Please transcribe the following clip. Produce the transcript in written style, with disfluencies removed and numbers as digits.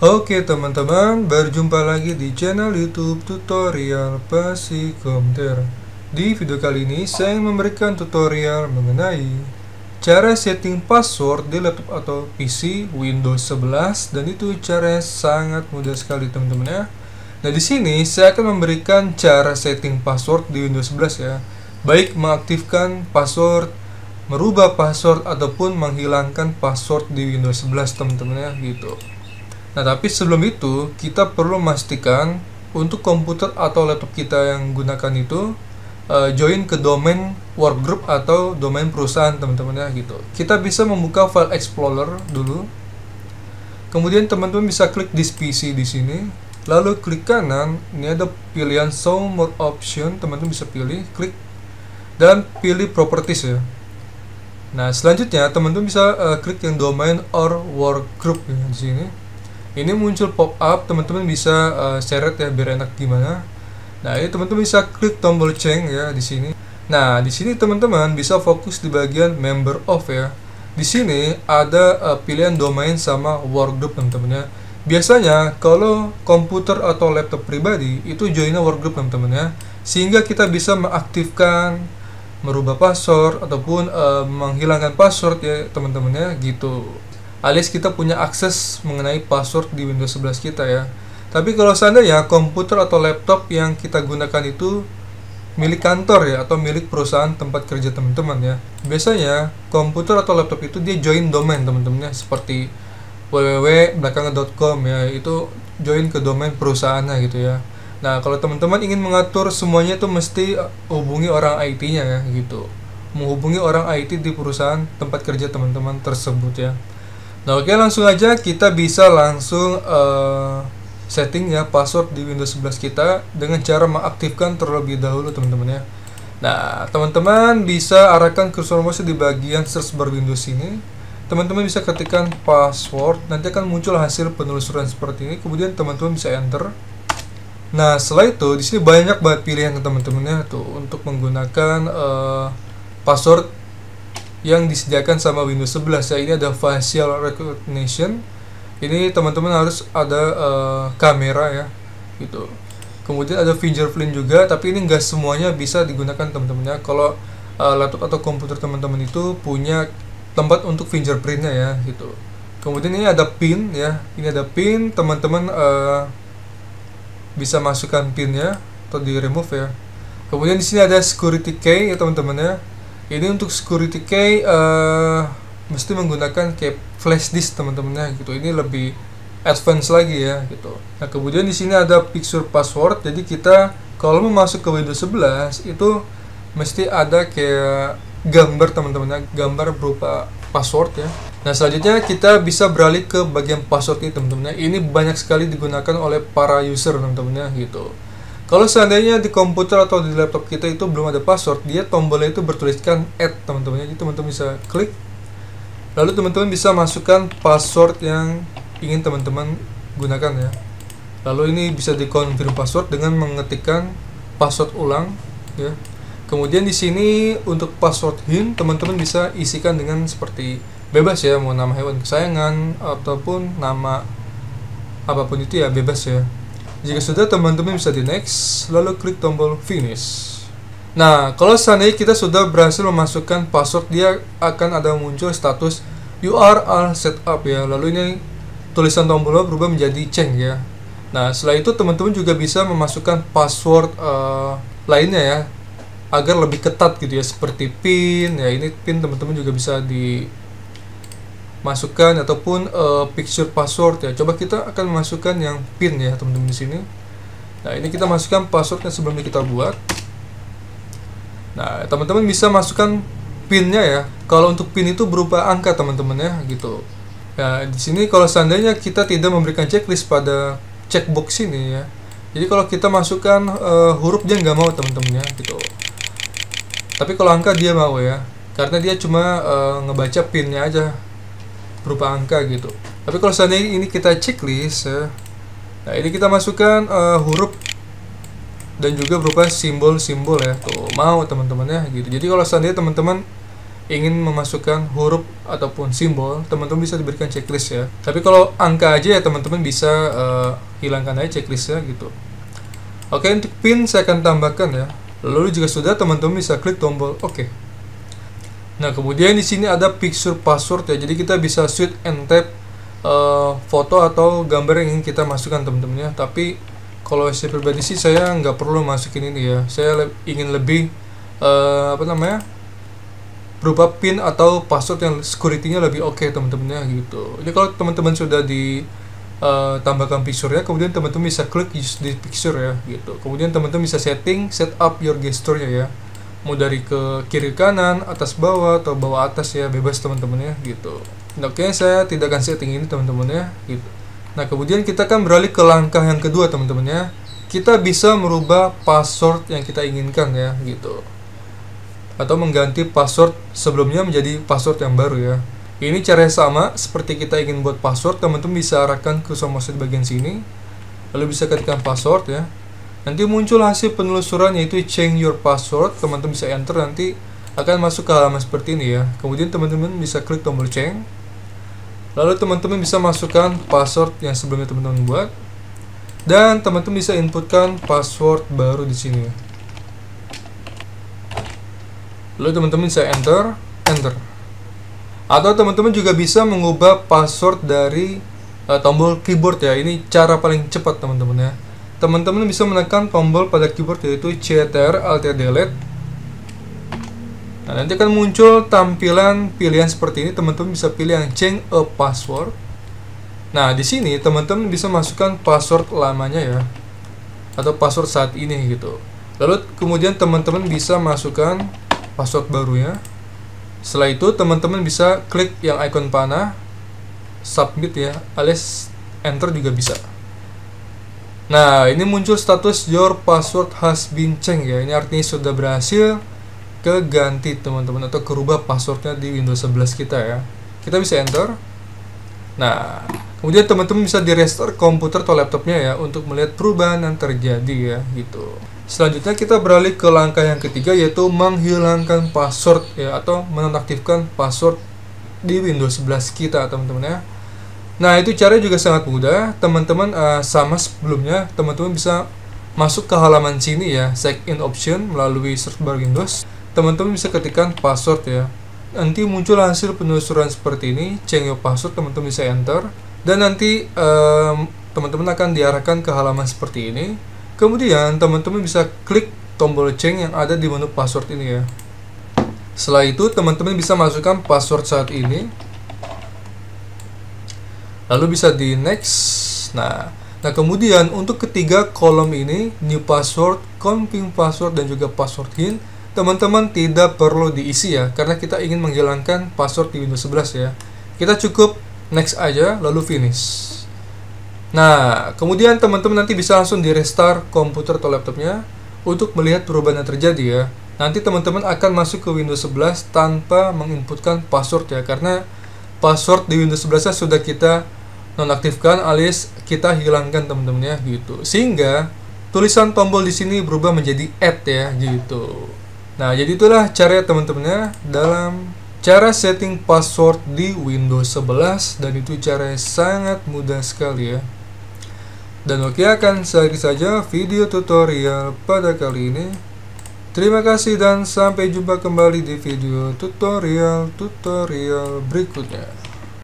Oke teman-teman, berjumpa lagi di channel YouTube tutorial Psikomter. Di video kali ini saya memberikan tutorial mengenai cara setting password di laptop atau PC Windows 11, dan itu cara sangat mudah sekali teman-teman ya. Nah, di sini saya akan memberikan cara setting password di Windows 11 ya. Baik mengaktifkan password, merubah password ataupun menghilangkan password di Windows 11 teman-teman ya gitu. Nah, tapi sebelum itu kita perlu memastikan untuk komputer atau laptop kita yang gunakan itu join ke domain workgroup atau domain perusahaan teman-teman ya gitu. Kita bisa membuka file explorer dulu. Kemudian teman-teman bisa klik this PC di sini. Lalu klik kanan, ini ada pilihan show more option, teman-teman bisa pilih, klik dan pilih properties ya. Nah, selanjutnya teman-teman bisa klik yang domain or workgroup ya di sini. Ini muncul pop up, teman-teman bisa seret ya biar enak gimana. Nah, ini teman-teman bisa klik tombol change ya di sini. Nah, di sini teman-teman bisa fokus di bagian member of ya. Di sini ada pilihan domain sama workgroup teman-teman ya. Biasanya kalau komputer atau laptop pribadi itu joinnya workgroup teman-teman ya. Sehingga kita bisa mengaktifkan, merubah password ataupun menghilangkan password ya teman-teman ya gitu. Alias kita punya akses mengenai password di Windows 11 kita ya. Tapi kalau seandainya komputer atau laptop yang kita gunakan itu milik kantor ya, atau milik perusahaan tempat kerja teman-teman ya, biasanya komputer atau laptop itu dia join domain teman-teman ya, seperti www.belakangan.com ya, itu join ke domain perusahaannya gitu ya. Nah, kalau teman-teman ingin mengatur semuanya itu mesti hubungi orang IT-nya ya gitu. Menghubungi orang IT di perusahaan tempat kerja teman-teman tersebut ya. Nah, oke, langsung aja kita bisa langsung setting ya password di Windows 11 kita dengan cara mengaktifkan terlebih dahulu teman-teman ya. Nah, teman-teman bisa arahkan cursor mouse di bagian search bar Windows ini. Teman-teman bisa ketikkan password, nanti akan muncul hasil penelusuran seperti ini. Kemudian teman-teman bisa enter. Nah, setelah itu di sini banyak banget pilihan teman-teman ya tuh untuk menggunakan password yang disediakan sama Windows 11 ya. Ini ada facial recognition. Ini teman-teman harus ada kamera ya gitu. Kemudian ada fingerprint juga, tapi ini enggak semuanya bisa digunakan teman-teman ya. Kalau laptop atau komputer teman-teman itu punya tempat untuk fingerprintnya ya gitu. Kemudian ini ada pin ya. Ini ada pin, teman-teman bisa masukkan pinnya atau di remove ya. Kemudian di sini ada security key ya teman-teman ya. Ini untuk security key mesti menggunakan key flash disk teman-teman ya gitu. Ini lebih advance lagi ya gitu. Nah, kemudian di sini ada picture password. Jadi kita kalau mau masuk ke Windows 11 itu mesti ada kayak gambar teman-teman ya, gambar berupa password ya. Nah, selanjutnya kita bisa beralih ke bagian password ini teman-teman ya. Ini banyak sekali digunakan oleh para user teman-teman ya gitu. Kalau seandainya di komputer atau di laptop kita itu belum ada password, dia tombolnya itu bertuliskan add teman-teman. Jadi teman-teman bisa klik. Lalu teman-teman bisa masukkan password yang ingin teman-teman gunakan ya. Lalu ini bisa dikonfirm password dengan mengetikkan password ulang ya. Kemudian di sini untuk password hint teman-teman bisa isikan dengan seperti bebas ya, mau nama hewan kesayangan ataupun nama apapun itu ya bebas ya. Jika sudah, teman-teman bisa di next, lalu klik tombol finish. Nah, kalau seandainya kita sudah berhasil memasukkan password, dia akan ada muncul status you are all set up ya. Lalu ini tulisan tombolnya berubah menjadi change ya. Nah, setelah itu teman-teman juga bisa memasukkan password lainnya ya, agar lebih ketat gitu ya, seperti pin ya. Ini pin teman-teman juga bisa masukkan ataupun picture password ya. Coba kita akan memasukkan yang pin ya teman-teman di sini. Nah, ini kita masukkan password yang sebelumnya kita buat. Nah, teman-teman bisa masukkan pinnya ya. Kalau untuk pin itu berupa angka teman-teman ya gitu. Ya, di sini kalau seandainya kita tidak memberikan checklist pada checkbox ini ya. Jadi kalau kita masukkan huruf dia nggak mau teman-teman ya gitu. Tapi kalau angka dia mau ya. Karena dia cuma ngebaca pinnya aja berupa angka gitu. Tapi kalau seandainya ini kita checklist ya, nah ini kita masukkan huruf dan juga berupa simbol-simbol ya. Tuh mau teman-teman ya gitu. Jadi kalau seandainya teman-teman ingin memasukkan huruf ataupun simbol, teman-teman bisa diberikan checklist ya. Tapi kalau angka aja ya teman-teman bisa hilangkan aja checklistnya gitu. Oke, untuk pin saya akan tambahkan ya. Lalu jika sudah, teman-teman bisa klik tombol oke. Nah, kemudian di sini ada picture password ya. Jadi kita bisa shoot and tap foto atau gambar yang ingin kita masukkan teman-teman ya. Tapi kalau saya pribadi sih saya nggak perlu masukin ini ya. Saya ingin lebih berupa pin atau password yang security-nya lebih oke teman-teman ya gitu. Jadi kalau teman-teman sudah tambahkan picture-nya, kemudian teman-teman bisa klik use the picture ya gitu. Kemudian teman-teman bisa set up your gesture-nya ya. Mau dari ke kiri kanan, atas bawah, atau bawah atas ya, bebas teman-teman ya gitu. Nah, oke, saya tidak akan setting ini teman-teman ya gitu. Nah, kemudian kita akan beralih ke langkah yang kedua teman-teman ya. Kita bisa merubah password yang kita inginkan ya gitu, atau mengganti password sebelumnya menjadi password yang baru ya. Ini caranya sama seperti kita ingin buat password, teman-teman bisa arahkan ke tombol di bagian sini, lalu bisa ketikkan password ya. Nanti muncul hasil penelusuran yaitu change your password, teman-teman bisa enter, nanti akan masuk ke halaman seperti ini ya. Kemudian teman-teman bisa klik tombol change, lalu teman-teman bisa masukkan password yang sebelumnya teman-teman buat, dan teman-teman bisa inputkan password baru di sini. Lalu teman-teman bisa enter. Atau teman-teman juga bisa mengubah password dari tombol keyboard ya. Ini cara paling cepat teman-teman ya. Teman-teman bisa menekan tombol pada keyboard yaitu Ctrl Alt Delete. Nah, nanti akan muncul tampilan pilihan seperti ini. Teman-teman bisa pilih yang change a password. Nah, di sini teman-teman bisa masukkan password lamanya ya, atau password saat ini gitu. Lalu kemudian teman-teman bisa masukkan password baru ya. Setelah itu teman-teman bisa klik yang icon panah, submit ya, alias enter juga bisa. Nah, ini muncul status your password has been changed ya. Ini artinya sudah berhasil keganti teman-teman, atau kerubah passwordnya di Windows 11 kita ya. Kita bisa enter. Nah, kemudian teman-teman bisa di-restore komputer atau laptopnya ya untuk melihat perubahan yang terjadi ya gitu. Selanjutnya kita beralih ke langkah yang ketiga yaitu menghilangkan password ya, atau menonaktifkan password di Windows 11 kita teman-teman ya. Nah, itu caranya juga sangat mudah teman-teman. Sama sebelumnya, teman-teman bisa masuk ke halaman sini ya, check in option melalui search bar Windows. Teman-teman bisa ketikkan password ya. Nanti muncul hasil penelusuran seperti ini, change your password, teman-teman bisa enter, dan nanti teman-teman akan diarahkan ke halaman seperti ini. Kemudian teman-teman bisa klik tombol change yang ada di menu password ini ya. Setelah itu teman-teman bisa masukkan password saat ini, lalu bisa di next. Nah kemudian untuk ketiga kolom ini, new password, confirm password, dan juga password hint, teman-teman tidak perlu diisi ya, karena kita ingin menghilangkan password di Windows 11 ya. Kita cukup next aja lalu finish. Nah, kemudian teman-teman nanti bisa langsung di restart komputer atau laptopnya untuk melihat perubahan yang terjadi ya. Nanti teman-teman akan masuk ke Windows 11 tanpa menginputkan password ya, karena password di Windows 11 sudah kita nonaktifkan alias kita hilangkan teman-teman ya gitu. Sehingga tulisan tombol di sini berubah menjadi add ya gitu. Nah, jadi itulah cara teman-teman ya dalam cara setting password di Windows 11, dan itu caranya sangat mudah sekali ya. Dan oke, akan sekali saja video tutorial pada kali ini. Terima kasih dan sampai jumpa kembali di video tutorial berikutnya.